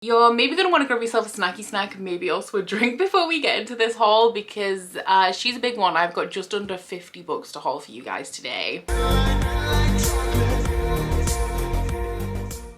You're maybe going to want to grab yourself a snacky snack, maybe also a drink before we get into this haul, because she's a big one. I've got just under 50 books to haul for you guys today.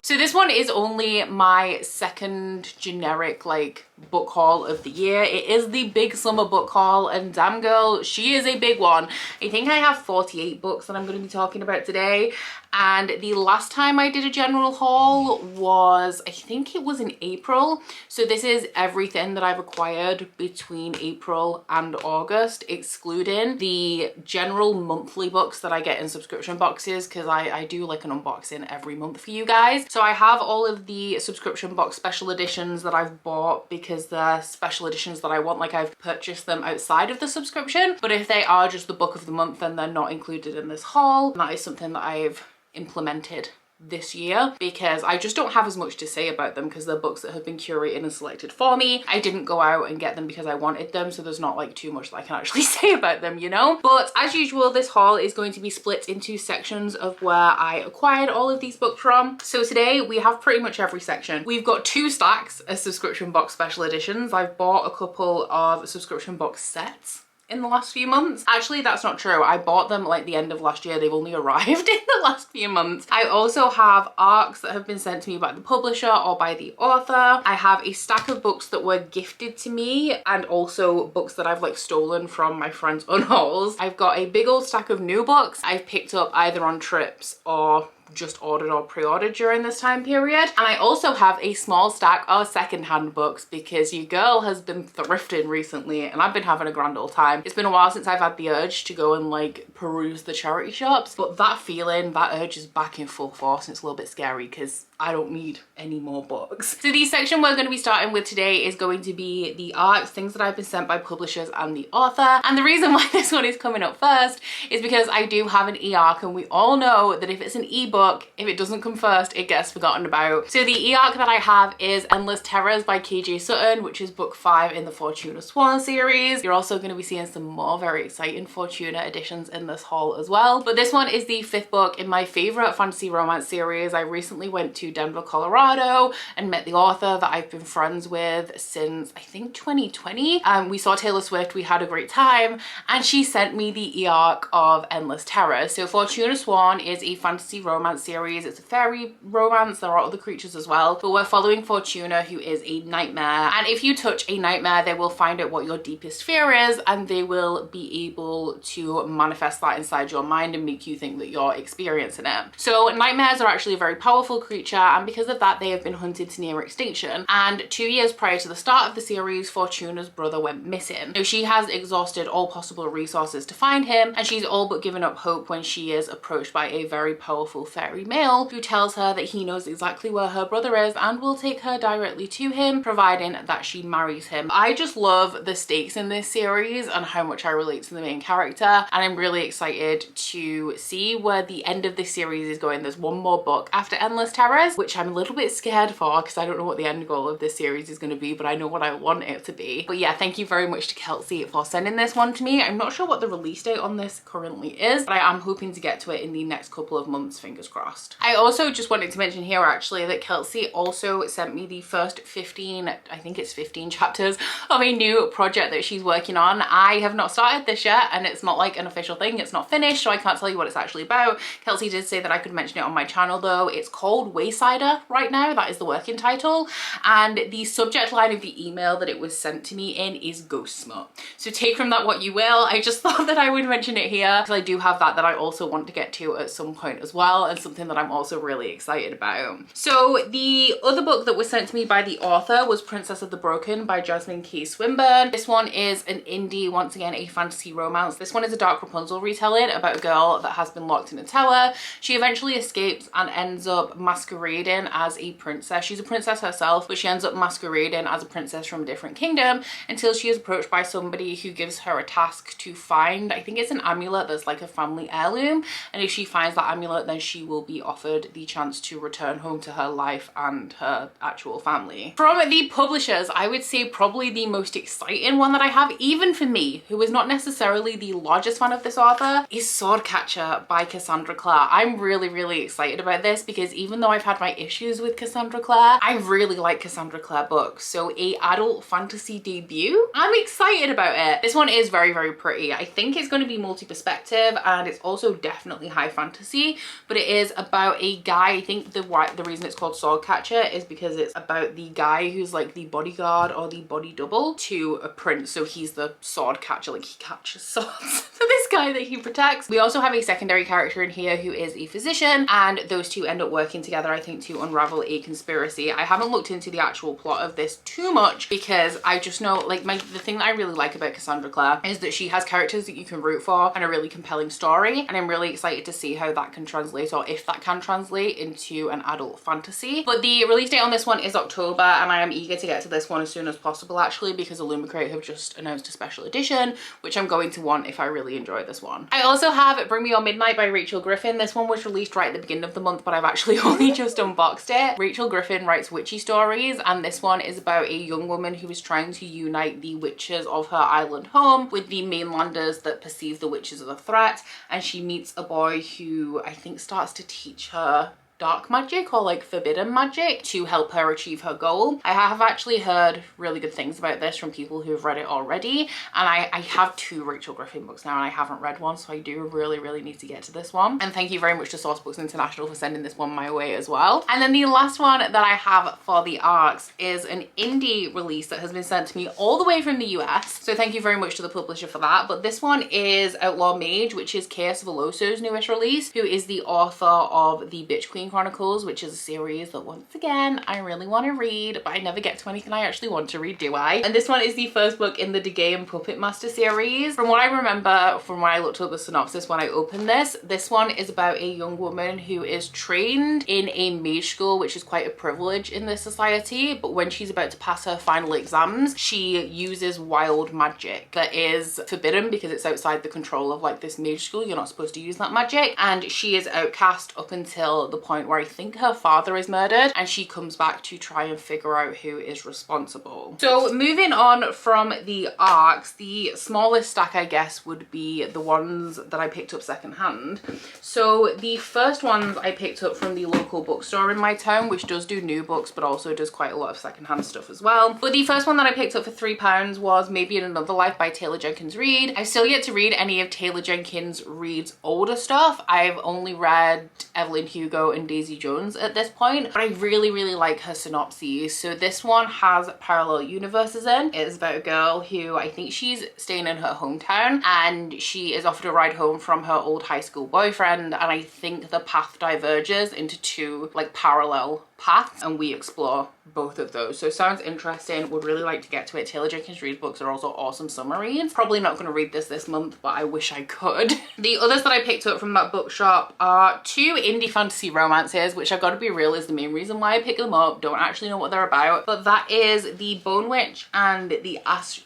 So this one is only my second generic like book haul of the year. It is the big summer book haul, and damn girl, she is a big one. I think I have 48 books that I'm going to be talking about today, and the last time I did a general haul was, I think it was in April. So this is everything that I've acquired between April and August, excluding the general monthly books that I get in subscription boxes, because I do like an unboxing every month for you guys. So I have all of the subscription box special editions that I've bought because they're special editions that I want, like I've purchased them outside of the subscription. But if they are just the book of the month, then they're not included in this haul. And that is something that I've implemented this year because I just don't have as much to say about them, because they're books that have been curated and selected for me. I didn't go out and get them because I wanted them, so there's not like too much that I can actually say about them, you know? But as usual, this haul is going to be split into sections of where I acquired all of these books from. So today we have pretty much every section. We've got 2 stacks of subscription box special editions. I've bought a couple of subscription box sets in the last few months. Actually, that's not true. I bought them like the end of last year. They've only arrived in the last few months. I also have ARCs that have been sent to me by the publisher or by the author. I have a stack of books that were gifted to me, and also books that I've like stolen from my friends' unhauls. I've got a big old stack of new books I've picked up either on trips or just ordered or pre-ordered during this time period. And I also have a small stack of secondhand books because your girl has been thrifting recently and I've been having a grand old time. It's been a while since I've had the urge to go and like peruse the charity shops, but that feeling, that urge is back in full force, and it's a little bit scary because I don't need any more books. So the section we're going to be starting with today is going to be the ARCs, things that I've been sent by publishers and the author. And the reason why this one is coming up first is because I do have an e-ARC, and we all know that if it's an ebook, if it doesn't come first, it gets forgotten about. So the e-ARC that I have is Endless Terrors by KJ Sutton, which is book 5 in the Fortuna Swan series. You're also going to be seeing some more very exciting Fortuna editions in this haul as well. But this one is the 5th book in my favorite fantasy romance series. I recently went to Denver, Colorado and met the author that I've been friends with since I think 2020. We saw Taylor Swift, we had a great time, and she sent me the e-ARC of Endless Terror. So Fortuna Swan is a fantasy romance series. It's a fairy romance. There are other creatures as well, but we're following Fortuna, who is a nightmare. And if you touch a nightmare, they will find out what your deepest fear is, and they will be able to manifest that inside your mind and make you think that you're experiencing it. So nightmares are actually a very powerful creature, and because of that, they have been hunted to near extinction. And 2 years prior to the start of the series, Fortuna's brother went missing. So she has exhausted all possible resources to find him, and she's all but given up hope when she is approached by a very powerful fairy male who tells her that he knows exactly where her brother is and will take her directly to him, providing that she marries him. I just love the stakes in this series and how much I relate to the main character, and I'm really excited to see where the end of this series is going. There's one more book after Endless Terrors, which I'm a little bit scared for because I don't know what the end goal of this series is going to be, but I know what I want it to be. But yeah, thank you very much to Kelsey for sending this one to me. I'm not sure what the release date on this currently is, but I am hoping to get to it in the next couple of months, fingers crossed. I also just wanted to mention here actually that Kelsey also sent me the first 15, I think it's 15 chapters of a new project that she's working on. I have not started this yet, and it's not like an official thing. It's not finished, so I can't tell you what it's actually about. Kelsey did say that I could mention it on my channel though. It's called Waysider right now. That is the working title, and the subject line of the email that it was sent to me in is ghost smut. So take from that what you will. I just thought that I would mention it here because I do have that I also want to get to at some point as well, and something that I'm also really excited about. So the other book that was sent to me by the author was Princess of the Broken by Jasmine K. Swinburne. This one is an indie, once again a fantasy romance. This one is a Dark Rapunzel retelling about a girl that has been locked in a tower. She eventually escapes and ends up masquerading as a princess. She's a princess herself, but she ends up masquerading as a princess from a different kingdom until she is approached by somebody who gives her a task to find, I think it's an amulet that's like a family heirloom, and if she finds that amulet, then she she will be offered the chance to return home to her life and her actual family. From the publishers, I would say probably the most exciting one that I have, even for me, who is not necessarily the largest fan of this author, is Swordcatcher by Cassandra Clare. I'm really excited about this because even though I've had my issues with Cassandra Clare, I really like Cassandra Clare books. So a adult fantasy debut, I'm excited about it. This one is very pretty. I think it's going to be multi-perspective and it's also definitely high fantasy, but it is about a guy. I think the reason it's called Swordcatcher is because it's about the guy who's like the bodyguard or the body double to a prince. So he's the sword catcher, like he catches swords for this guy that he protects. We also have a secondary character in here who is a physician, and those two end up working together, I think, to unravel a conspiracy. I haven't looked into the actual plot of this too much because I just know, like, the thing that I really like about Cassandra Clare is that she has characters that you can root for and a really compelling story, and I'm really excited to see how that can translate, or if that can translate into an adult fantasy. But the release date on this one is October, and I am eager to get to this one as soon as possible, actually, because Illumicrate have just announced a special edition, which I'm going to want if I really enjoy this one. I also have Bring Me Your Midnight by Rachel Griffin. This one was released right at the beginning of the month, but I've actually only just unboxed it. Rachel Griffin writes witchy stories, and this one is about a young woman who is trying to unite the witches of her island home with the mainlanders that perceive the witches as a threat, and she meets a boy who I think starts to teach her dark magic or like forbidden magic to help her achieve her goal. I have actually heard really good things about this from people who have read it already, and I have 2 Rachel Griffin books now and I haven't read one, so I do really need to get to this one. And thank you very much to Sourcebooks International for sending this one my way as well. And then the last one that I have for the ARCs is an indie release that has been sent to me all the way from the US, so thank you very much to the publisher for that. But this one is Outlaw Mage, which is K.S. Veloso's newest release, who is the author of the Bitch Queen Chronicles, which is a series that, once again, I really want to read, but I never get to anything I actually want to read, do I? And this one is the first book in the Degay and Puppet Master series. From what I remember from when I looked up the synopsis when I opened this one is about a young woman who is trained in a mage school, which is quite a privilege in this society, but when she's about to pass her final exams, she uses wild magic that is forbidden because it's outside the control of like this mage school. You're not supposed to use that magic, and she is outcast up until the point where I think her father is murdered, and she comes back to try and figure out who is responsible. So moving on from the ARCs, the smallest stack I guess would be the ones that I picked up secondhand. So the first ones I picked up from the local bookstore in my town, which does do new books but also does quite a lot of secondhand stuff as well. But the first one that I picked up for £3 was Maybe in Another Life by Taylor Jenkins Reid. I've still yet to read any of Taylor Jenkins Reid's older stuff. I've only read Evelyn Hugo and Daisy Jones at this point, but I really like her synopses. So this one has parallel universes in. It's about a girl who, I think she's staying in her hometown, and she is offered a ride home from her old high school boyfriend, and I think the path diverges into 2 like parallel paths, and we explore both of those. So sounds interesting, would really like to get to it. Taylor Jenkins Reid books are also awesome summer reads. Probably not going to read this month, but I wish I could. The others that I picked up from that bookshop are 2 indie fantasy romances, which I've got to be real is the main reason why I pick them up. Don't actually know what they're about, but that is The Bone Witch and The Ass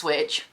Witch.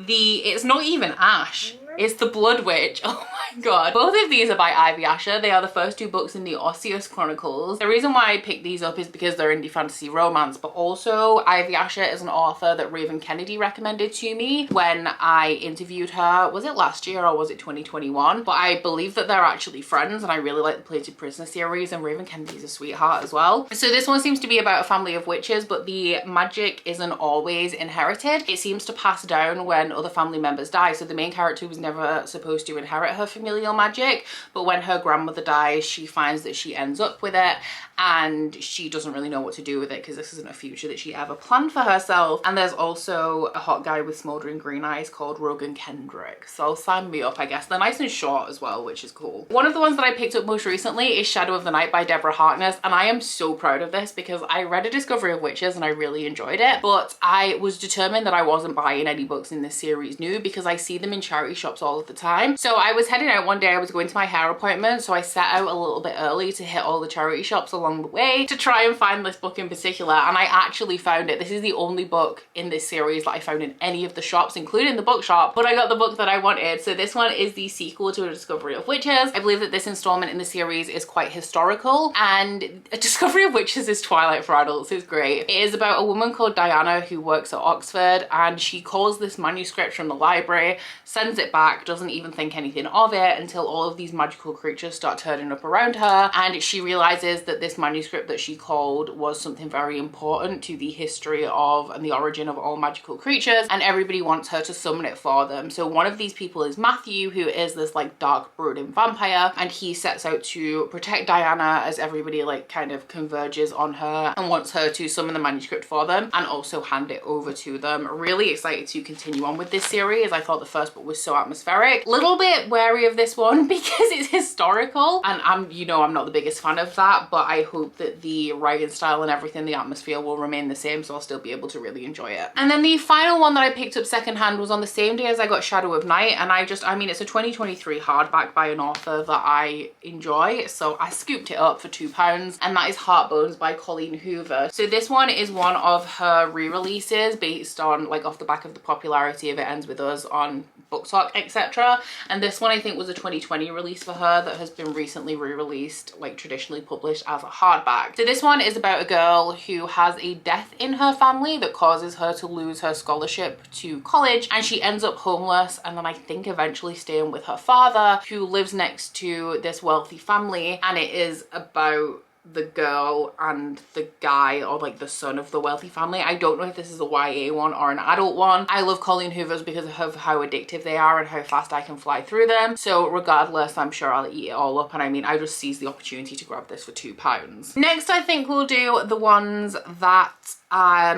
It's not even Ash, it's The Blood Witch. Oh my god. Both of these are by Ivy Asher. They are the first 2 books in the Osseous Chronicles. The reason why I picked these up is because they're indie fantasy romance, but also Ivy Asher is an author that Raven Kennedy recommended to me when I interviewed her. Was it last year or was it 2021? But I believe that they're actually friends, and I really like the Plated Prisoner series, and Raven Kennedy's a sweetheart as well. So this one seems to be about a family of witches, but the magic isn't always inherited. It seems to pass down when other family members die. So the main character was never supposed to inherit her familial magic, but when her grandmother dies, she finds that she ends up with it, and she doesn't really know what to do with it because this isn't a future that she ever planned for herself. And there's also a hot guy with smoldering green eyes called Rogan Kendrick, so sign me up, I guess. They're nice and short as well, which is cool. One of the ones that I picked up most recently is Shadow of the Night by Deborah Harkness, and I am so proud of this because I read A Discovery of Witches and I really enjoyed it, but I was determined that I wasn't buying any books in this series new because I see them in charity shops all of the time. So I was heading out one day, I was going to my hair appointment, so I set out a little bit early to hit all the charity shops along along the way to try and find this book in particular, and I actually found it. This is the only book in this series that I found in any of the shops, including the bookshop, but I got the book that I wanted. So this one is the sequel to A Discovery of Witches. I believe that this installment in the series is quite historical, and A Discovery of Witches is Twilight for adults. It's great. It is about a woman called Diana who works at Oxford, and she calls this manuscript from the library, sends it back, doesn't even think anything of it until all of these magical creatures start turning up around her, and she realizes that this manuscript that she called was something very important to the history of and the origin of all magical creatures, and everybody wants her to summon it for them. So one of these people is Matthew, who is this like dark brooding vampire, and he sets out to protect Diana as everybody like kind of converges on her and wants her to summon the manuscript for them and also hand it over to them. Really excited to continue on with this series. I thought the first book was so atmospheric. Little bit wary of this one because it's historical, and I'm not the biggest fan of that, but I hope that the writing style and everything, the atmosphere will remain the same, so I'll still be able to really enjoy it. And then the final one that I picked up secondhand was on the same day as I got Shadow of Night, and I mean, it's a 2023 hardback by an author that I enjoy, so I scooped it up for £2, and that is Heartbones by Colleen Hoover. So this one is one of her re-releases based on like off the back of the popularity of It Ends With Us on Book Talk, etc. And this one I think was a 2020 release for her that has been recently re-released, like traditionally published as a hardback. So this one is about a girl who has a death in her family that causes her to lose her scholarship to college, and she ends up homeless, and then I think eventually staying with her father, who lives next to this wealthy family, and it is about the girl and the guy, or like the son of the wealthy family. I don't know if this is a YA one or an adult one. I love Colleen Hoover's because of how addictive they are and how fast I can fly through them. So regardless, I'm sure I'll eat it all up, and I mean, I just seized the opportunity to grab this for £2. Next, I think we'll do the ones that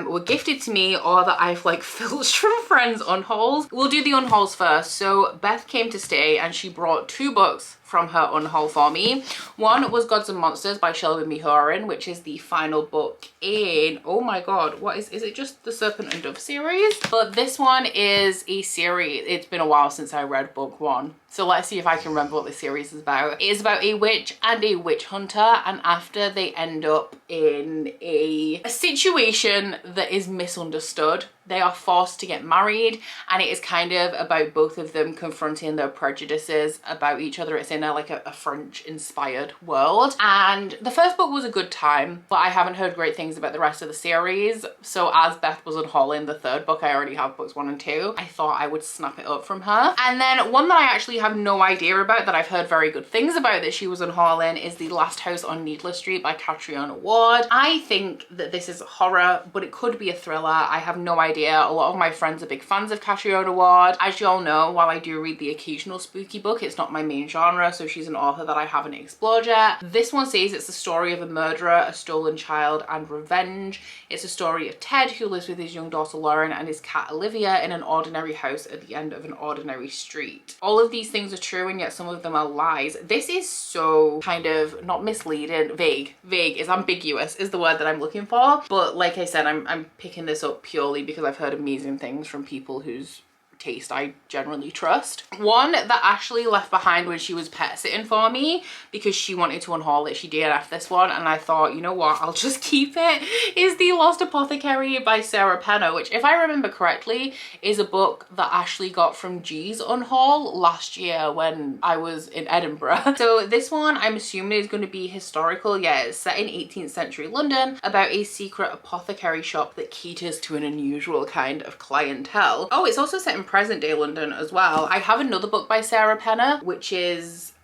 were gifted to me or that I've like filched from friends unhauls. We'll do the unhauls first. So Beth came to stay and she brought 2 books from her unhaul for me. One was Gods and Monsters by Shelby Mehorin, which is the final book in, oh my god, what is it just the Serpent and Dove series? But this one is a series. It's been a while since I read book 1. So let's see if I can remember what this series is about. It is about a witch and a witch hunter, and after they end up in a situation that is misunderstood, they are forced to get married, and it is kind of about both of them confronting their prejudices about each other. It's in a French inspired world, and the first book was a good time, but I haven't heard great things about the rest of the series. So as Beth was unhauling the 3rd book, I already have books 1 and 2. I thought I would snap it up from her. And then one that I actually have no idea about, that I've heard very good things about, that she was unhauling, is The Last House on Needless Street by Catriona Ward. I think that this is horror, but it could be a thriller. I have no idea. A lot of my friends are big fans of Catriona Ward. As you all know, while I do read the occasional spooky book, it's not my main genre, so she's an author that I haven't explored yet. This one says it's the story of a murderer, a stolen child, and revenge. It's a story of Ted, who lives with his young daughter Lauren and his cat Olivia in an ordinary house at the end of an ordinary street. All of these things are true, and yet some of them are lies. This is so kind of not misleading, vague is ambiguous is the word that I'm looking for, but like I said, I'm picking this up purely because I've heard amazing things from people whose taste I generally trust. One that Ashley left behind when she was pet sitting for me because she wanted to unhaul it. She DNF'd this one, and I thought, you know what, I'll just keep it, is The Lost Apothecary by Sarah Penner, which, if I remember correctly, is a book that Ashley got from G's unhaul last year when I was in Edinburgh. So this one, I'm assuming, is going to be historical. Yeah, it's set in 18th century London about a secret apothecary shop that caters to an unusual kind of clientele. Oh, it's also set in present day London as well. I have another book by Sarah Penner, which is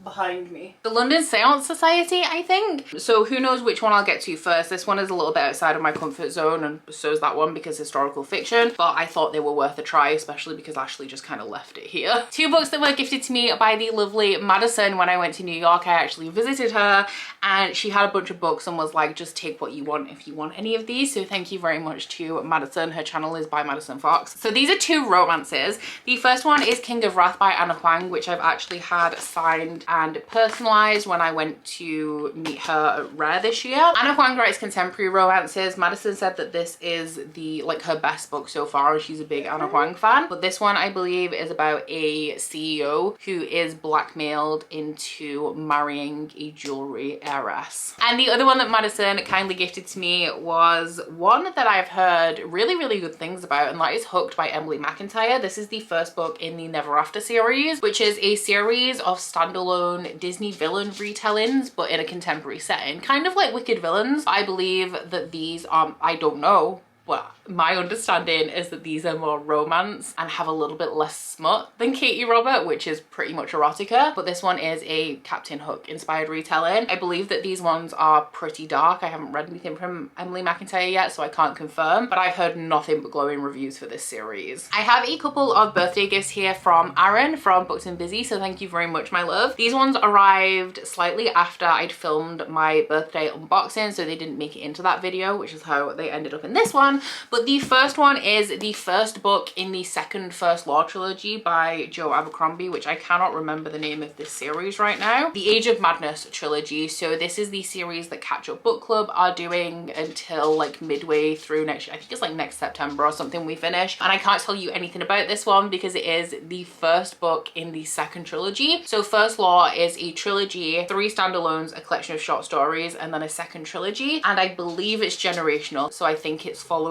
behind me, the London Seance Society, I think. So who knows which one I'll get to first. This one is a little bit outside of my comfort zone, and so is that one because historical fiction, but I thought they were worth a try, especially because Ashley just kind of left it here. 2 books that were gifted to me by the lovely Madison. When I went to New York, I actually visited her, and she had a bunch of books and was like, just take what you want if you want any of these. So thank you very much to Madison. Her channel is by Madison Fox. So these are 2 romances. The first one is King of Wrath by Anna Huang, which I've actually had signed and personalized when I went to meet her at Rare this year. Anna Huang writes contemporary romances. Madison said that this is like her best book so far, and she's a big Anna Huang fan. But this one, I believe, is about a CEO who is blackmailed into marrying a jewelry heiress. And the other one that Madison kindly gifted to me was one that I've heard really good things about, and that is Hooked by Emily McIntyre. This is the first book in the Never After series, which is a series of standalone Disney villain retellings, but in a contemporary setting, kind of like Wicked Villains. I believe that these are, I don't know, well, my understanding is that these are more romance and have a little bit less smut than Katie Robert, which is pretty much erotica, but this one is a Captain Hook inspired retelling. I believe that these ones are pretty dark. I haven't read anything from Emily McIntyre yet, so I can't confirm, but I've heard nothing but glowing reviews for this series. I have a couple of birthday gifts here from Aaron from Books and Busy, so thank you very much, my love. These ones arrived slightly after I'd filmed my birthday unboxing, so they didn't make it into that video, which is how they ended up in this one. But the first one is the first book in the second First Law trilogy by Joe Abercrombie, which I cannot remember the name of this series right now. The Age of Madness trilogy. So this is the series that Catch Up Book Club are doing until like midway through next year. I think it's like next September or something we finish. And I can't tell you anything about this one because it is the first book in the second trilogy. So First Law is a trilogy, 3 standalones, a collection of short stories, and then a second trilogy. And I believe it's generational. So I think it's following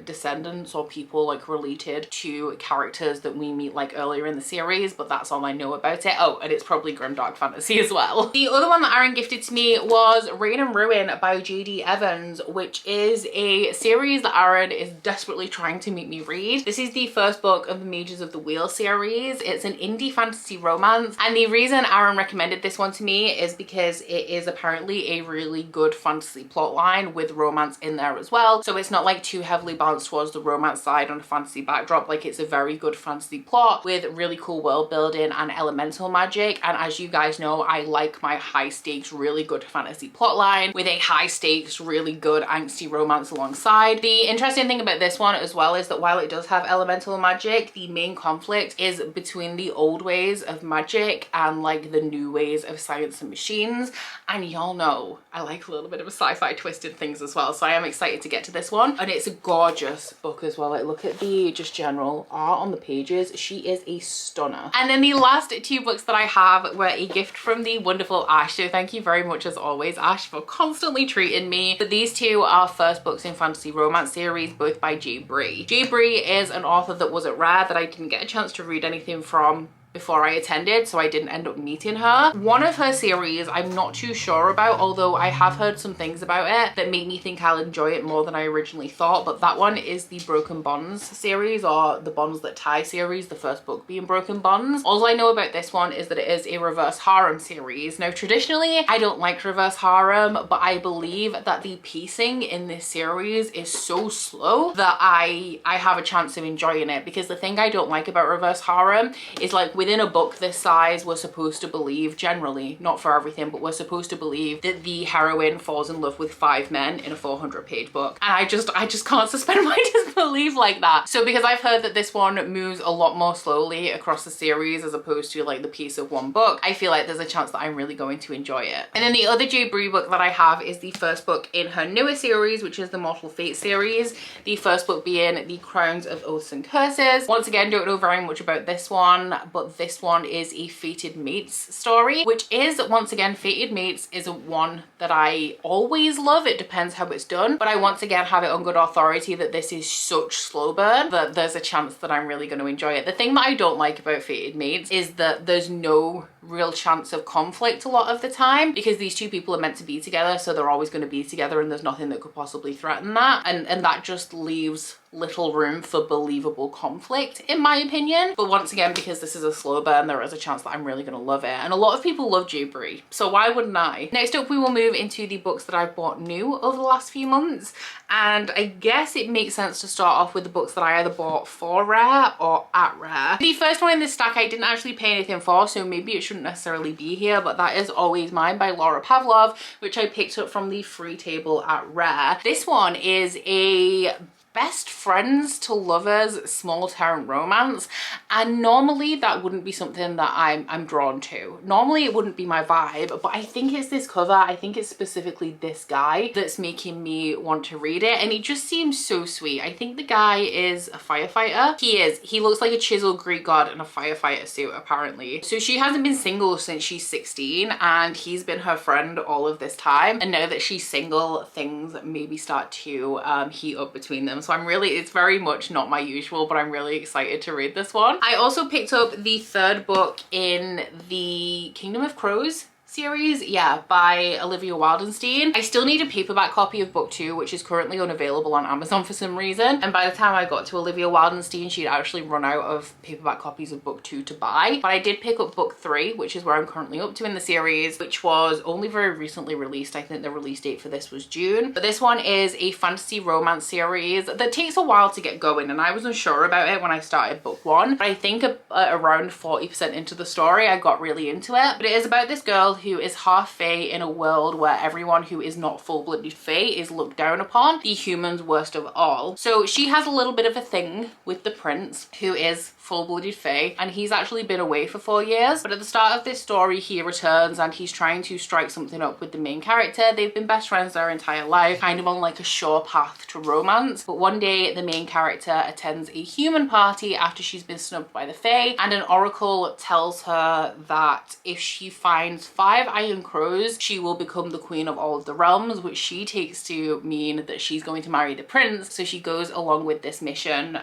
descendants or people like related to characters that we meet like earlier in the series, but that's all I know about it. Oh, and it's probably grimdark fantasy as well. The other one that Aaron gifted to me was Reign and Ruin by JD Evans, which is a series that Aaron is desperately trying to make me read. This is the first book of the Mages of the Wheel series. It's an indie fantasy romance, and the reason Aaron recommended this one to me is because it is apparently a really good fantasy plotline with romance in there as well. So it's not like too heavily balanced towards the romance side on a fantasy backdrop. Like, it's a very good fantasy plot with really cool world building and elemental magic. And as you guys know, I like my high stakes, really good fantasy plotline with a high stakes, really good angsty romance alongside. The interesting thing about this one as well is that while it does have elemental magic, the main conflict is between the old ways of magic and like the new ways of science and machines. And y'all know I like a little bit of a sci-fi twist in things as well, so I am excited to get to this one. And it's a gorgeous book as well. Like, look at the just general art on the pages. She is a stunner. And then the last 2 books that I have were a gift from the wonderful Ash, so thank you very much as always, Ash, for constantly treating me. But these 2 are first books in fantasy romance series, both by J. Bree. J. Bree is an author that was at Rare that I didn't get a chance to read anything from before I attended, so I didn't end up meeting her. One of her series I'm not too sure about, although I have heard some things about it that make me think I'll enjoy it more than I originally thought, but that one is the Broken Bonds series, or the Bonds That Tie series, the first book being Broken Bonds. All I know about this one is that it is a reverse harem series. Now, traditionally, I don't like reverse harem, but I believe that the pacing in this series is so slow that I have a chance of enjoying it, because the thing I don't like about reverse harem is, like, within a book this size, we're supposed to believe, generally, not for everything, but we're supposed to believe that the heroine falls in love with 5 men in a 400-page book. And I just can't suspend my disbelief like that. So because I've heard that this one moves a lot more slowly across the series as opposed to like the piece of one book, I feel like there's a chance that I'm really going to enjoy it. And then the other J. Bree book that I have is the first book in her newer series, which is the Mortal Fate series. The first book being The Crowns of Oaths and Curses. Once again, don't know very much about this one, but this one is a Fated Mates story, which is, once again, Fated Mates is one that I always love. It depends how it's done, but I once again have it on good authority that this is such slow burn that there's a chance that I'm really going to enjoy it. The thing that I don't like about Fated Mates is that there's no real chance of conflict a lot of the time, because these 2 people are meant to be together, so they're always going to be together, and there's nothing that could possibly threaten that, and that just leaves little room for believable conflict, in my opinion. But once again, because this is a slow burn, there is a chance that I'm really gonna love it, and a lot of people love J. Bree, so why wouldn't I? Next up, we will move into the books that I've bought new over the last few months, and I guess it makes sense to start off with the books that I either bought for Rare or at Rare. The first one in this stack I didn't actually pay anything for, so maybe it shouldn't necessarily be here, but that is Always Mine by Laura Pavlov, which I picked up from the free table at Rare. This one is a best friends to lovers small town romance, and normally that wouldn't be something that I'm drawn to. Normally it wouldn't be my vibe, but I think it's this cover, I think it's specifically this guy that's making me want to read it, and it just seems so sweet. I think the guy is a firefighter. He looks like a chiseled Greek god in a firefighter suit apparently. So she hasn't been single since she's 16 and he's been her friend all of this time, and now that she's single things maybe start to heat up between them. So it's very much not my usual, but I'm really excited to read this one. I also picked up the third book in the Kingdom of Crows series, yeah, by Olivia Wildenstein. I still need a paperback copy of book 2, which is currently unavailable on Amazon for some reason, and by the time I got to Olivia Wildenstein she'd actually run out of paperback copies of book 2 to buy. But I did pick up book 3, which is where I'm currently up to in the series, which was only very recently released. I think the release date for this was June. But this one is a fantasy romance series that takes a while to get going, and I was unsure about it when I started book 1, but I think around 40% into the story I got really into it. But it is about this girl who is half fae in a world where everyone who is not full-blooded fae is looked down upon, the humans worst of all. So she has a little bit of a thing with the prince, who is full-blooded fae, and he's actually been away for 4 years. But at the start of this story he returns and he's trying to strike something up with the main character. They've been best friends their entire life, kind of on like a sure path to romance. But one day the main character attends a human party after she's been snubbed by the fae, and an oracle tells her that if she finds 5 iron crows she will become the queen of all of the realms, which she takes to mean that she's going to marry the prince. So she goes along with this mission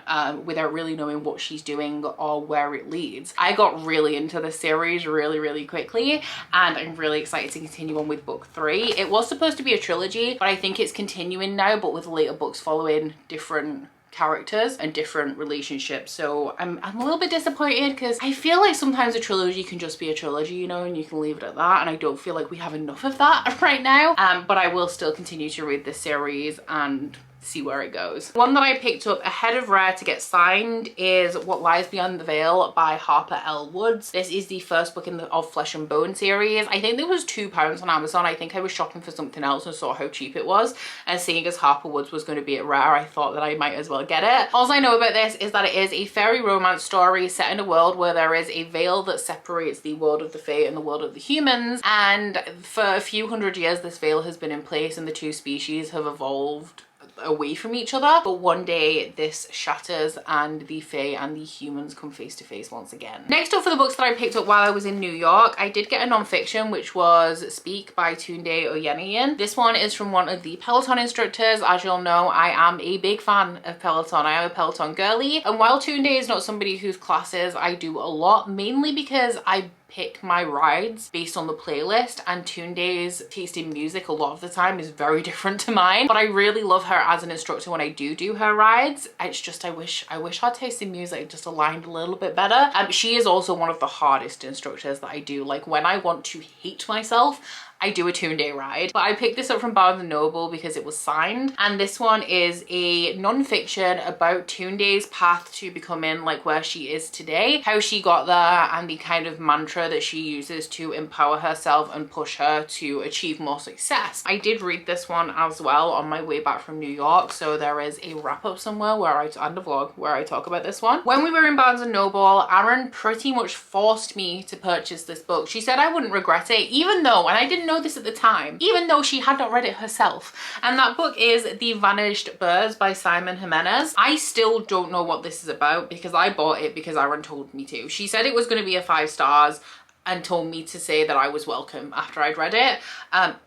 without really knowing what she's doing or where it leads. I got really into the series really quickly, and I'm really excited to continue on with book 3. It was supposed to be a trilogy, but I think it's continuing now, but with later books following different characters and different relationships. So I'm a little bit disappointed because I feel like sometimes a trilogy can just be a trilogy, you know, and you can leave it at that, and I don't feel like we have enough of that right now. But I will still continue to read this series and see where it goes. One that I picked up ahead of Rare to get signed is What Lies Beyond the Veil by Harper L. Woods. This is the first book in the Of Flesh and Bone series. I think there was £2 on Amazon. I think I was shopping for something else and saw how cheap it was, and seeing as Harper Woods was going to be at Rare, I thought that I might as well get it. All I know about this is that it is a fairy romance story set in a world where there is a veil that separates the world of the fae and the world of the humans, and for a few hundred years this veil has been in place and the two species have evolved away from each other. But one day this shatters and the fae and the humans come face to face once again. Next up for the books that I picked up while I was in New York, I did get a non-fiction, which was Speak by Tunde Oyeniyin. This one is from one of the Peloton instructors. As you'll know, I am a big fan of Peloton. I am a Peloton girly, and while Tunde is not somebody whose classes I do a lot, mainly because I pick my rides based on the playlist, and Tunde's taste in music a lot of the time is very different to mine, but I really love her as an instructor when I do her rides. It's just I wish our taste in music just aligned a little bit better. She is also one of the hardest instructors that I do. Like when I want to hate myself, I do a Tunde ride. But I picked this up from Barnes & Noble because it was signed, and this one is a non-fiction about Tunde's path to becoming like where she is today, how she got there, and the kind of mantra that she uses to empower herself and push her to achieve more success. I did read this one as well on my way back from New York, so there is a wrap-up somewhere and a vlog where I talk about this one. When we were in Barnes & Noble, Aaron pretty much forced me to purchase this book. She said I wouldn't regret it, even though, and I didn't know this at the time, even though she had not read it herself. And that book is The Vanished Birds by Simon Jimenez. I still don't know what this is about because I bought it because Aaron told me to. She said it was going to be a 5 stars and told me to say that I was welcome after I'd read it.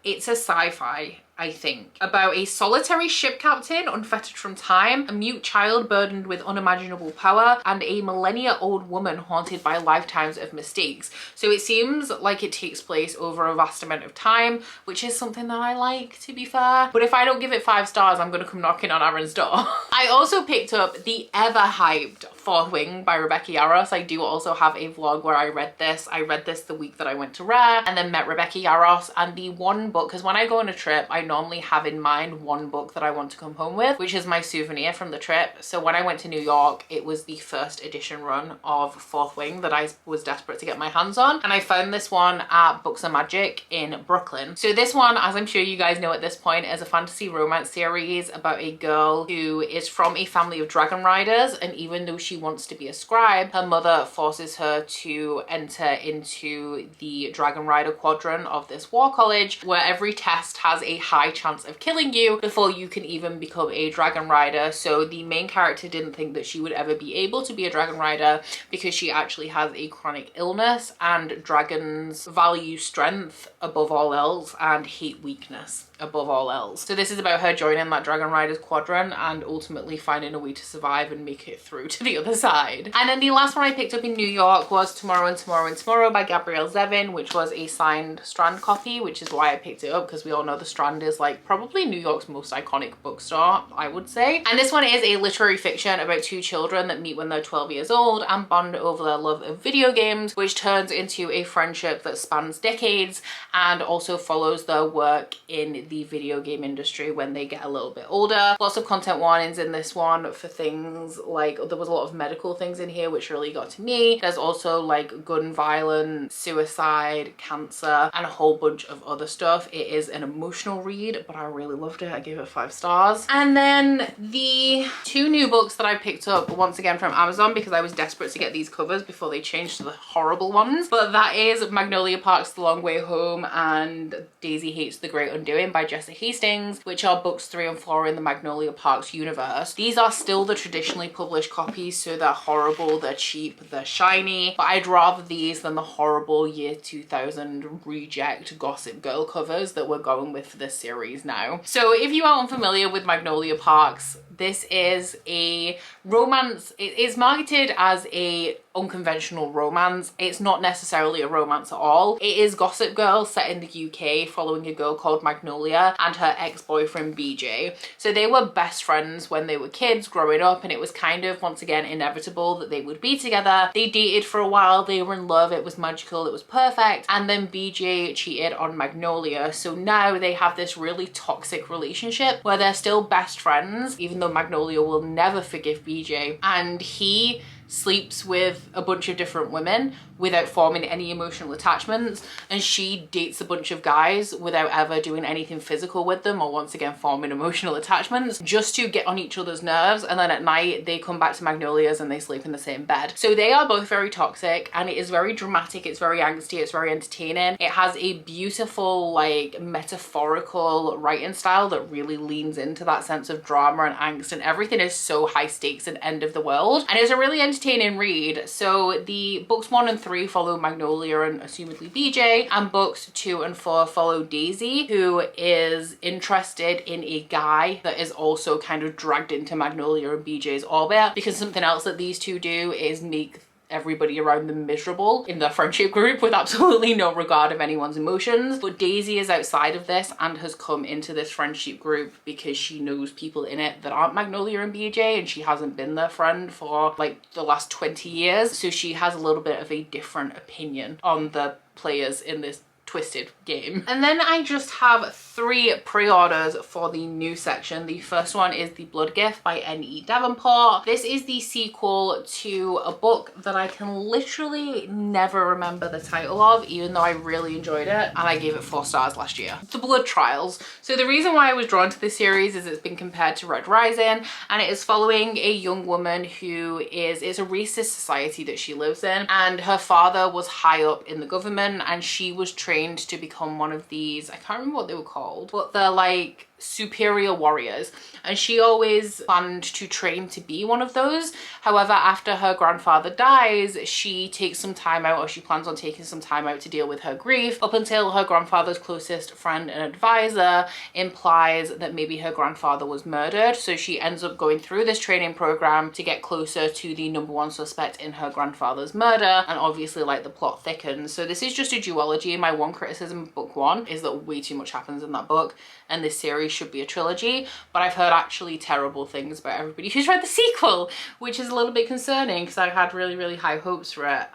It's a sci-fi, I think, about a solitary ship captain unfettered from time, a mute child burdened with unimaginable power, and a millennia-old woman haunted by lifetimes of mistakes. So it seems like it takes place over a vast amount of time, which is something that I like, to be fair. But if I don't give it 5 stars, I'm gonna come knocking on Aaron's door. I also picked up the ever-hyped Fourth Wing by Rebecca Yarros. I do also have a vlog where I read this. I read this the week that I went to Rare and then met Rebecca Yarros, and the one book, because when I go on a trip, I normally have in mind one book that I want to come home with, which is my souvenir from the trip. So when I went to New York, it was the first edition run of Fourth Wing that I was desperate to get my hands on, and I found this one at Books and Magic in Brooklyn. So this one, as I'm sure you guys know at this point, is a fantasy romance series about a girl who is from a family of dragon riders, and even though she wants to be a scribe, her mother forces her to enter into the dragon rider quadrant of this war college, where every test has a high chance of killing you before you can even become a dragon rider. So the main character didn't think that she would ever be able to be a dragon rider because she actually has a chronic illness, and dragons value strength above all else and hate weakness above all else. So this is about her joining that dragon riders quadrant and ultimately finding a way to survive and make it through to the other side. And then the last one I picked up in New York was Tomorrow and Tomorrow and Tomorrow by Gabrielle Zevin, which was a signed Strand copy, which is why I picked it up, because we all know the Strand is like probably New York's most iconic bookstore, I would say. And this one is a literary fiction about two children that meet when they're 12 years old and bond over their love of video games, which turns into a friendship that spans decades and also follows their work in the video game industry when they get a little bit older. Lots of content warnings in this one for things like, there was a lot of medical things in here which really got to me. There's also like gun violence, suicide, cancer, and a whole bunch of other stuff. It is an emotional read, but I really loved it. I gave it 5 stars. And then the 2 new books that I picked up, once again from Amazon, because I was desperate to get these covers before they changed to the horrible ones, but that is Magnolia Park's The Long Way Home and Daisy Hates the Great Undoing by Jessa Hastings, which are books 3 and 4 in the Magnolia Parks universe. These are still the traditionally published copies, so they're horrible, they're cheap, they're shiny, but I'd rather these than the horrible year 2000 reject Gossip Girl covers that we're going with for this series now. So if you are unfamiliar with Magnolia Parks, this is a romance. It is marketed as a unconventional romance. It's not necessarily a romance at all. It is Gossip Girl set in the UK following a girl called Magnolia and her ex-boyfriend BJ. So they were best friends when they were kids growing up, and it was kind of once again inevitable that they would be together. They dated for a while, they were in love, it was magical, it was perfect, and then BJ cheated on Magnolia. So now they have this really toxic relationship where they're still best friends, even though Magnolia will never forgive BJ, and he sleeps with a bunch of different women without forming any emotional attachments, and she dates a bunch of guys without ever doing anything physical with them or once again forming emotional attachments, just to get on each other's nerves, and then at night they come back to Magnolia's and they sleep in the same bed. So they are both very toxic, and it is very dramatic, it's very angsty, it's very entertaining. It has a beautiful like metaphorical writing style that really leans into that sense of drama and angst, and everything is so high stakes and end of the world, and it's a really entertaining read. So the books 1 and 3 follow Magnolia and assumedly BJ, and books 2 and 4 follow Daisy, who is interested in a guy that is also kind of dragged into Magnolia and BJ's orbit, because something else that these two do is make everybody around them miserable in their friendship group with absolutely no regard of anyone's emotions. But Daisy is outside of this and has come into this friendship group because she knows people in it that aren't Magnolia and BJ, and she hasn't been their friend for like the last 20 years. So she has a little bit of a different opinion on the players in this twisted game. And then I just have 3 pre-orders for the new section. The first one is The Blood Gift by N.E. Davenport. This is the sequel to a book that I can literally never remember the title of, even though I really enjoyed it, and I gave it 4 stars last year. The Blood Trials. So the reason why I was drawn to this series is it's been compared to Red Rising, and it is following a young woman who it's a racist society that she lives in, and her father was high up in the government, and she was trained to become one of these, I can't remember what they were called, but they're like superior warriors, and she always planned to train to be one of those. However, after her grandfather dies, she takes some time out, or she plans on taking some time out to deal with her grief, up until her grandfather's closest friend and advisor implies that maybe her grandfather was murdered. So she ends up going through this training program to get closer to the #1 suspect in her grandfather's murder, and obviously like the plot thickens. So this is just a duology. My one criticism of book 1 is that way too much happens in that book, and this series should be a trilogy, but I've heard actually terrible things about everybody who's read the sequel, which is a little bit concerning because I had really, really high hopes for it.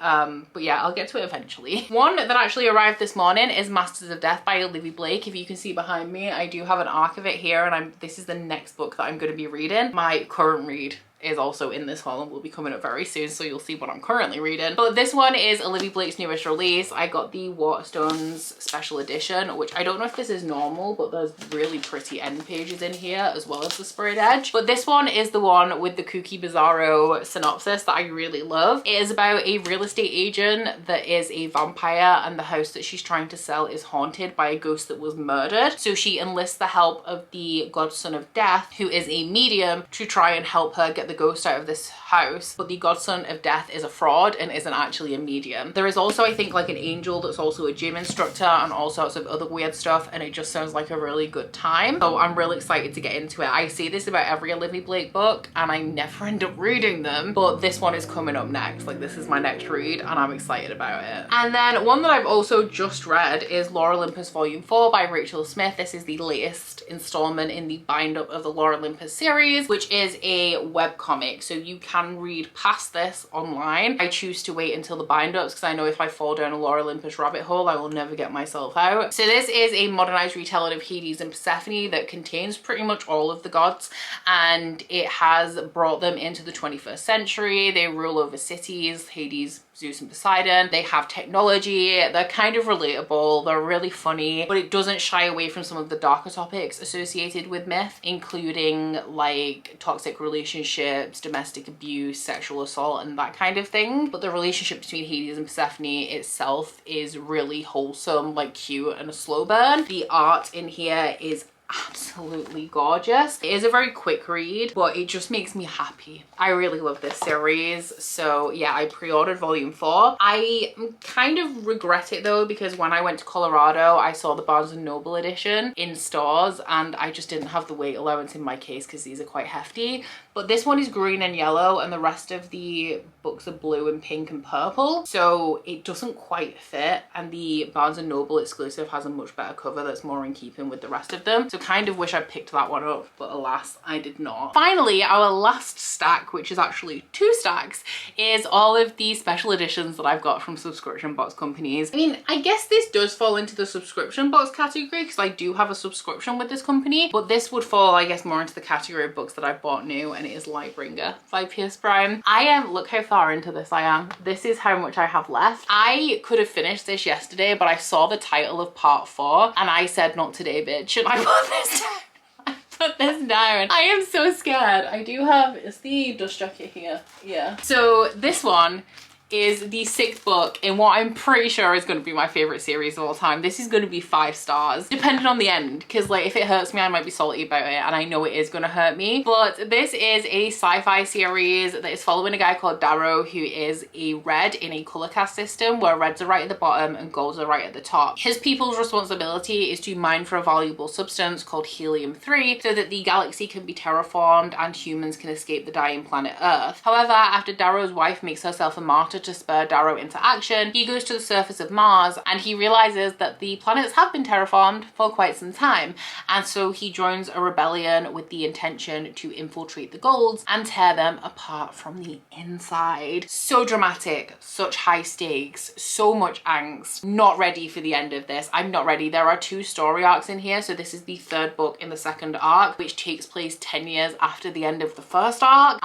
But yeah, I'll get to it eventually. One that actually arrived this morning is Masters of Death by Olivia Blake. If you can see behind me, I do have an arc of it here, and this is the next book that I'm going to be reading. My current read is also in this haul and will be coming up very soon, so you'll see what I'm currently reading. But this one is Olivia Blake's newest release. I got the Waterstones special edition, which I don't know if this is normal, but there's really pretty end pages in here as well as the sprayed edge. But this one is the one with the kooky bizarro synopsis that I really love. It is about a real estate agent that is a vampire, and the house that she's trying to sell is haunted by a ghost that was murdered. So she enlists the help of the godson of death, who is a medium, to try and help her get the ghost out of this house. But the godson of death is a fraud and isn't actually a medium. There is also, I think, like an angel that's also a gym instructor and all sorts of other weird stuff, and it just sounds like a really good time. So I'm really excited to get into it. I say this about every Olivia Blake book and I never end up reading them, but this one is coming up next. Like, this is my next read and I'm excited about it. And then one that I've also just read is Lore Olympus Volume 4 by Rachel Smith. This is the latest installment in the bind up of the Lore Olympus series, which is a webcomic, so you can read past this online. I choose to wait until the bind ups because I know if I fall down a Lore Olympus rabbit hole I will never get myself out. So this is a modernized retelling of Hades and Persephone that contains pretty much all of the gods, and it has brought them into the 21st century. They rule over cities, Hades, Zeus and Poseidon. They have technology. They're kind of relatable. They're really funny, but it doesn't shy away from some of the darker topics associated with myth, including like toxic relationships, domestic abuse, sexual assault, and that kind of thing. But the relationship between Hades and Persephone itself is really wholesome, like cute and a slow burn. The art in here is absolutely gorgeous. It is a very quick read, but it just makes me happy. I really love this series. So yeah, I pre-ordered volume 4. I kind of regret it though, because when I went to Colorado I saw the Barnes & Noble edition in stores and I just didn't have the weight allowance in my case because these are quite hefty. But this one is green and yellow and the rest of the books are blue and pink and purple, so it doesn't quite fit, and the Barnes & Noble exclusive has a much better cover that's more in keeping with the rest of them. So kind of wish I picked that one up, but alas, I did not. Finally, our last stack, which is actually 2 stacks, is all of the special editions that I've got from subscription box companies. I mean, I guess this does fall into the subscription box category because I do have a subscription with this company, but this would fall, I guess, more into the category of books that I bought new, and it is Lightbringer by Pierce Brown. I am, look how far into this I am. This is how much I have left. I could have finished this yesterday, but I saw the title of part 4 and I said, not today, bitch. Should I put this down? I put this down. I am so scared. I do have, is the dust jacket here? Yeah. So this one is the 6th book in what I'm pretty sure is going to be my favorite series of all time. This is going to be 5 stars, depending on the end, because like if it hurts me I might be salty about it, and I know it is going to hurt me. But this is a sci-fi series that is following a guy called Darrow, who is a red in a color cast system where reds are right at the bottom and golds are right at the top. His people's responsibility is to mine for a valuable substance called helium-3 so that the galaxy can be terraformed and humans can escape the dying planet Earth. However, after Darrow's wife makes herself a martyr to spur Darrow into action, he goes to the surface of Mars and he realizes that the planets have been terraformed for quite some time, and so he joins a rebellion with the intention to infiltrate the golds and tear them apart from the inside. So dramatic, such high stakes, so much angst. Not ready for the end of this. I'm not ready. There are 2 story arcs in here, so this is the 3rd book in the 2nd arc, which takes place 10 years after the end of the 1st arc.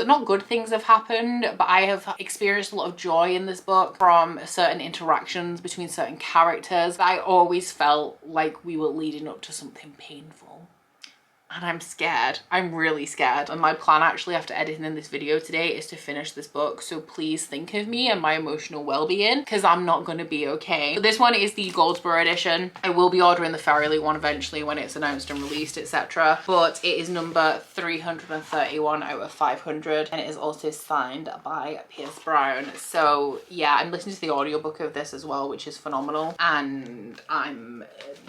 Not good things have happened, but I have experienced a lot of joy in this book from certain interactions between certain characters. I always felt like we were leading up to something painful. And I'm scared. I'm really scared. And my plan actually after editing in this video today is to finish this book. So please think of me and my emotional well-being, because I'm not going to be okay. But this one is the Goldsboro edition. I will be ordering the Farrelly one eventually when it's announced and released, etc. But it is number 331 out of 500. And it is also signed by Pierce Brown. So yeah, I'm listening to the audiobook of this as well, which is phenomenal. And I'm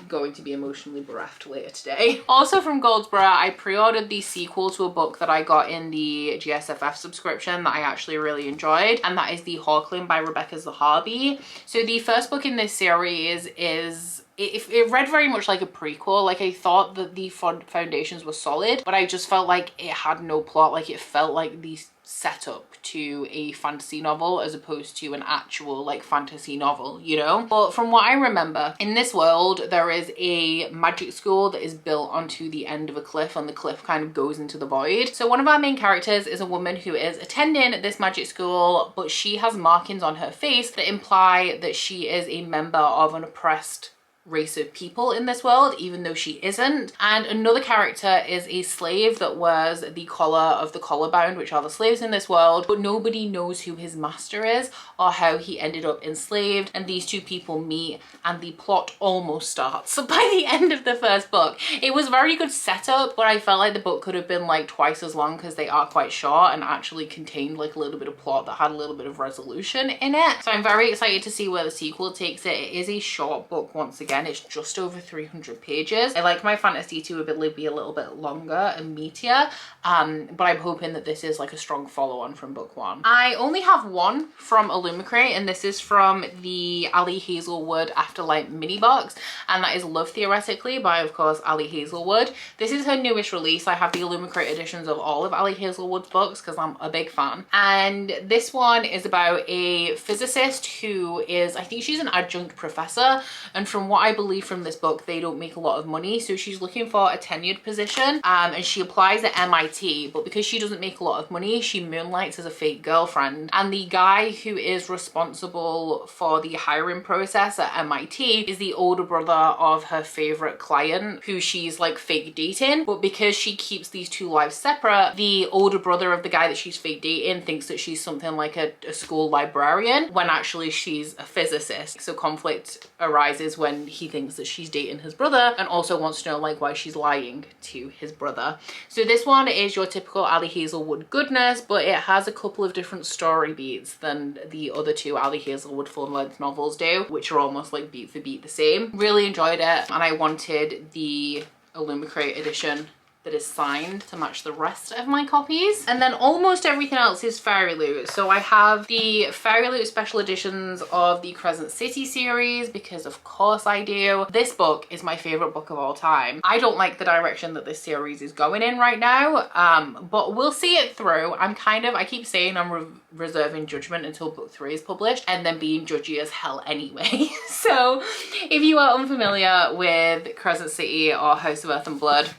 going to be emotionally bereft later today. Also from Goldsboro, I pre-ordered the sequel to a book that I got in the GSFF subscription that I actually really enjoyed, and that is The Hawkling by Rebecca Zahabi. So the first book in this series is it read very much like a prequel. Like, I thought that the foundations were solid, but I just felt like it had no plot. Like, it felt like the setup to a fantasy novel as opposed to an actual like fantasy novel, you know? But from what I remember, in this world there is a magic school that is built onto the end of a cliff, and the cliff kind of goes into the void. So one of our main characters is a woman who is attending this magic school, but she has markings on her face that imply that she is a member of an oppressed race of people in this world, even though she isn't. And another character is a slave that wears the collar of the collarbound, which are the slaves in this world, but nobody knows who his master is or how he ended up enslaved. And these two people meet and the plot almost starts. So by the end of the first book, it was very good setup, but I felt like the book could have been like twice as long because they are quite short and actually contained like a little bit of plot that had a little bit of resolution in it. So I'm very excited to see where the sequel takes it. It is a short book once again. It's just over 300 pages. I like my fantasy to be a little bit longer and meatier, but I'm hoping that this is like a strong follow-on from book one. I only have one from Illumicrate, and this is from the Ali Hazelwood Afterlight mini box, and that is Love Theoretically by, of course, Ali Hazelwood. This is her newest release. I have the Illumicrate editions of all of Ali Hazelwood's books because I'm a big fan. And this one is about a physicist who is, I think she's an adjunct professor, and from what I believe from this book, they don't make a lot of money, so she's looking for a tenured position, and she applies at MIT, but because she doesn't make a lot of money, she moonlights as a fake girlfriend. And the guy who is responsible for the hiring process at MIT is the older brother of her favorite client, who she's like fake dating. But because she keeps these two lives separate, the older brother of the guy that she's fake dating thinks that she's something like a school librarian when actually she's a physicist. So conflict arises when he thinks that she's dating his brother and also wants to know like why she's lying to his brother. So this one is your typical Ali Hazelwood goodness, but it has a couple of different story beats than the other two Ali Hazelwood full-length novels do, which are almost like beat for beat the same. Really enjoyed it, and I wanted the Illumicrate edition that is signed to match the rest of my copies. And then almost everything else is Fairy Loot. So I have the Fairy Loot special editions of the Crescent City series, because of course I do. This book is my favorite book of all time. I don't like the direction that this series is going in right now, but we'll see it through. I keep saying I'm reserving judgment until book 3 is published, and then being judgy as hell anyway. So if you are unfamiliar with Crescent City or House of Earth and Blood,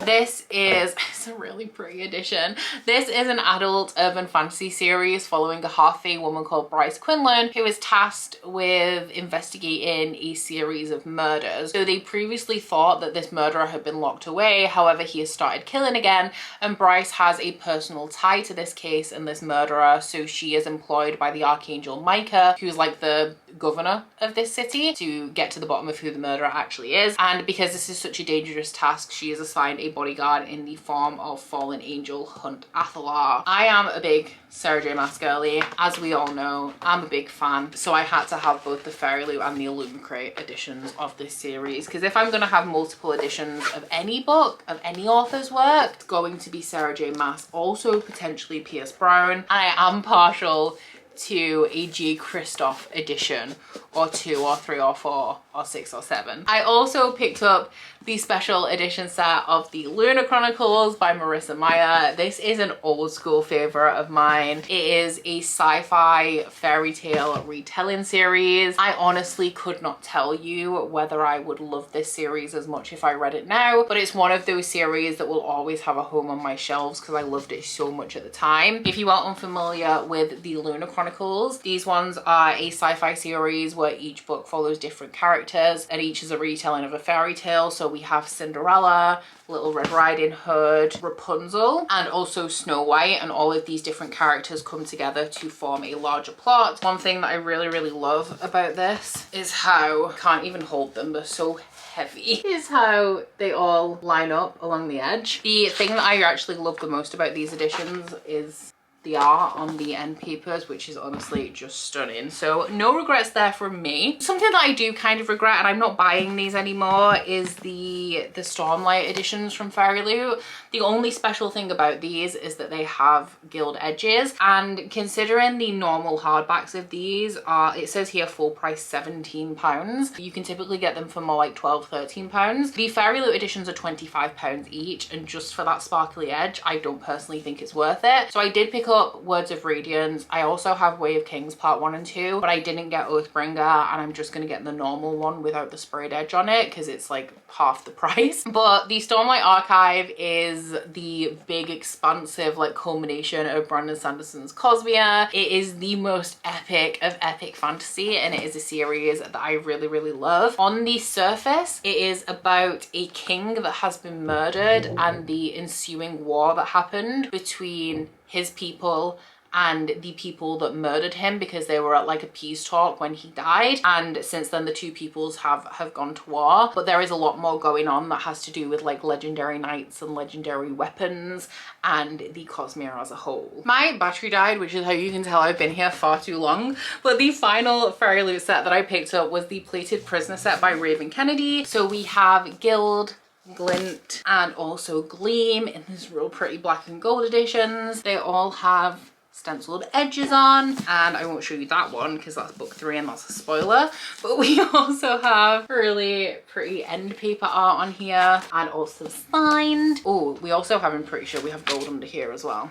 it's a really pretty edition. This is an adult urban fantasy series following a half-fae woman called Bryce Quinlan, who is tasked with investigating a series of murders. So they previously thought that this murderer had been locked away, however he has started killing again, and Bryce has a personal tie to this case and this murderer, so she is employed by the Archangel Micah, who's like the governor of this city, to get to the bottom of who the murderer actually is. And because this is such a dangerous task, she is assigned a bodyguard in the form of fallen angel Hunt Athalar. I am a big Sarah J Maas girly, as we all know. I'm a big fan, so I had to have both the Fairy Loot and the Illumicrate editions of this series, because if I'm going to have multiple editions of any book, of any author's work, it's going to be Sarah J Maas, also potentially Pierce Brown, and I am partial to a G. Christoph edition, or 2 or 3 or 4 or 6 or 7. I also picked up the special edition set of the Lunar Chronicles by Marissa Meyer. This is an old school favorite of mine. It is a sci-fi fairy tale retelling series. I honestly could not tell you whether I would love this series as much if I read it now, but it's one of those series that will always have a home on my shelves because I loved it so much at the time. If you are unfamiliar with the Lunar Chronicles, these ones are a sci-fi series where each book follows different characters and each is a retelling of a fairy tale. So we have Cinderella, Little Red Riding Hood, Rapunzel, and also Snow White, and all of these different characters come together to form a larger plot. One thing that I really love about this is how, I can't even hold them, they're so heavy, is how they all line up along the edge. The thing that I actually love the most about these editions is the art on the end papers, which is honestly just stunning. So no regrets there from me. Something that I do kind of regret, and I'm not buying these anymore, is the Stormlight editions from Fairy Loot. The only special thing about these is that they have gilt edges, and considering the normal hardbacks of these are, it says here full price £17, you can typically get them for more like £12-13. The Fairy Loot editions are £25 each, and just for that sparkly edge, I don't personally think it's worth it. So I did pick up Words of Radiance. I also have Way of Kings part 1 and 2, but I didn't get Oathbringer, and I'm just going to get the normal one without the sprayed edge on it because it's like half the price. But the Stormlight Archive is the big expansive like culmination of Brandon Sanderson's Cosmere. It is the most epic of epic fantasy, and it is a series that I really love. On the surface, it is about a king that has been murdered and the ensuing war that happened between his people and the people that murdered him, because they were at like a peace talk when he died, and since then the two peoples have gone to war. But there is a lot more going on that has to do with like legendary knights and legendary weapons and the Cosmere as a whole. My battery died, which is how you can tell I've been here far too long, but the final Fairy Loot set that I picked up was the Plated Prisoner set by Raven Kennedy. So we have Gild, Glint, and also Gleam in these real pretty black and gold editions. They all have stenciled edges on, and I won't show you that one because that's book 3 and that's a spoiler, but we also have really pretty end paper art on here and also signed. Oh, we also have, I'm pretty sure we have gold under here as well.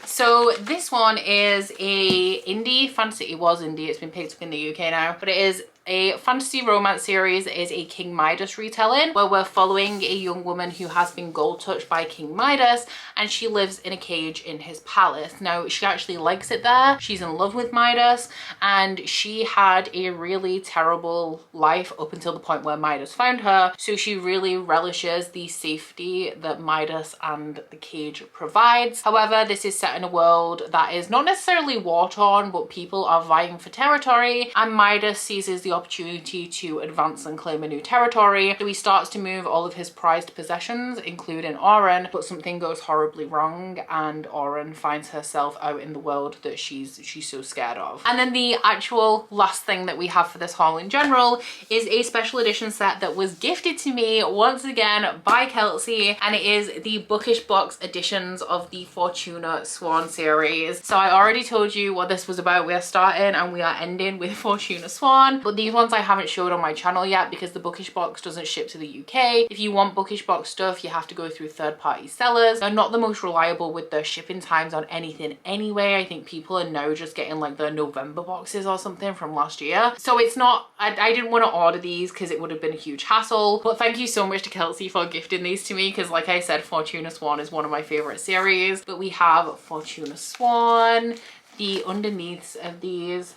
So this one is a indie fantasy. It was indie, it's been picked up in the UK now, but it is a fantasy romance series. It is a King Midas retelling where we're following a young woman who has been gold touched by King Midas, and she lives in a cage in his palace. Now she actually likes it there, she's in love with Midas, and she had a really terrible life up until the point where Midas found her, so she really relishes the safety that Midas and the cage provides. However, this is set in a world that is not necessarily war-torn, but people are vying for territory, and Midas seizes the opportunity to advance and claim a new territory. So he starts to move all of his prized possessions, including Auron, but something goes horribly wrong and Auron finds herself out in the world that she's so scared of. And then the actual last thing that we have for this haul in general is a special edition set that was gifted to me once again by Kelsey, and it is the Bookish box editions of the Fortuna Swan series. So I already told you what this was about. We are starting and we are ending with Fortuna Swan, but these ones I haven't showed on my channel yet because the Bookish box doesn't ship to the UK. If you want Bookish box stuff, you have to go through third-party sellers. They're not the most reliable with their shipping times on anything anyway. I think people are now just getting like the November boxes or something from last year. So it's not, I didn't want to order these because it would have been a huge hassle. But thank you so much to Kelsey for gifting these to me because like I said, Fortuna Swan is one of my favorite series. But we have Fortuna Swan. The underneaths of these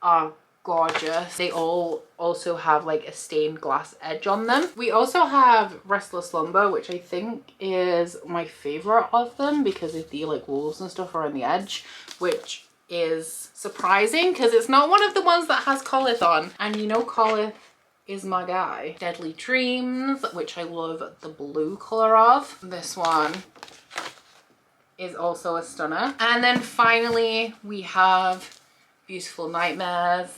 are gorgeous. They all also have like a stained glass edge on them. We also have Restless Slumber, which I think is my favorite of them because of the like wolves and stuff around the edge, which is surprising because it's not one of the ones that has Colith on, and you know Colith is my guy. Deadly Dreams, which I love the blue color of. This one is also a stunner. And then finally we have Beautiful Nightmares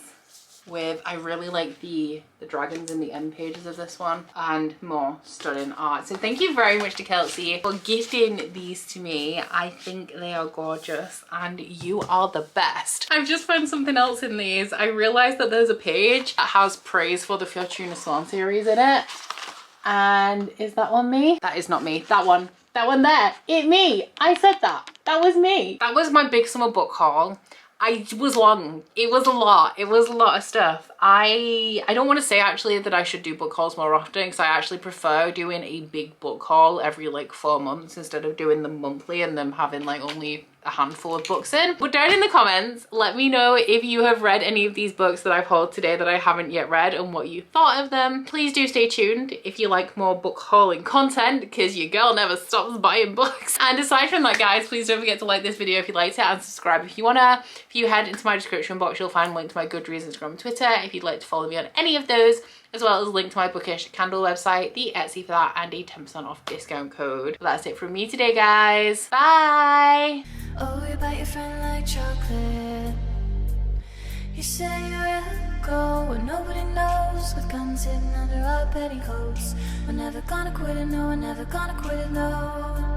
with, I really like the dragons in the end pages of this one, and more stunning art. So thank you very much to Kelsey for gifting these to me. I think they are gorgeous and you are the best. I've just found something else in these. I realized that there's a page that has praise for the Fortuna Swan series in it, and is that on me? That is not me. That one there, me. I said that was me. That was my big summer book haul. It was long. It was a lot. It was a lot of stuff. I don't want to say actually that I should do book hauls more often because I actually prefer doing a big book haul every like 4 months instead of doing them monthly and them having like only a handful of books in. But down in the comments, let me know if you have read any of these books that I've hauled today that I haven't yet read and what you thought of them. Please do stay tuned if you like more book hauling content because your girl never stops buying books. And aside from that guys, please don't forget to like this video if you liked it and subscribe if you wanna. If you head into my description box, you'll find a link to my Goodreads, Instagram and Twitter if you'd like to follow me on any of those. as well as a link to my Bookish Candle website, the Etsy for that, and a 10% off discount code. But that's it from me today, guys. Bye! Oh, you bite your friend like chocolate. You say you will go where nobody knows, with guns hidden under our petticoats. We're never gonna quit it, no, we're never gonna quit it, no.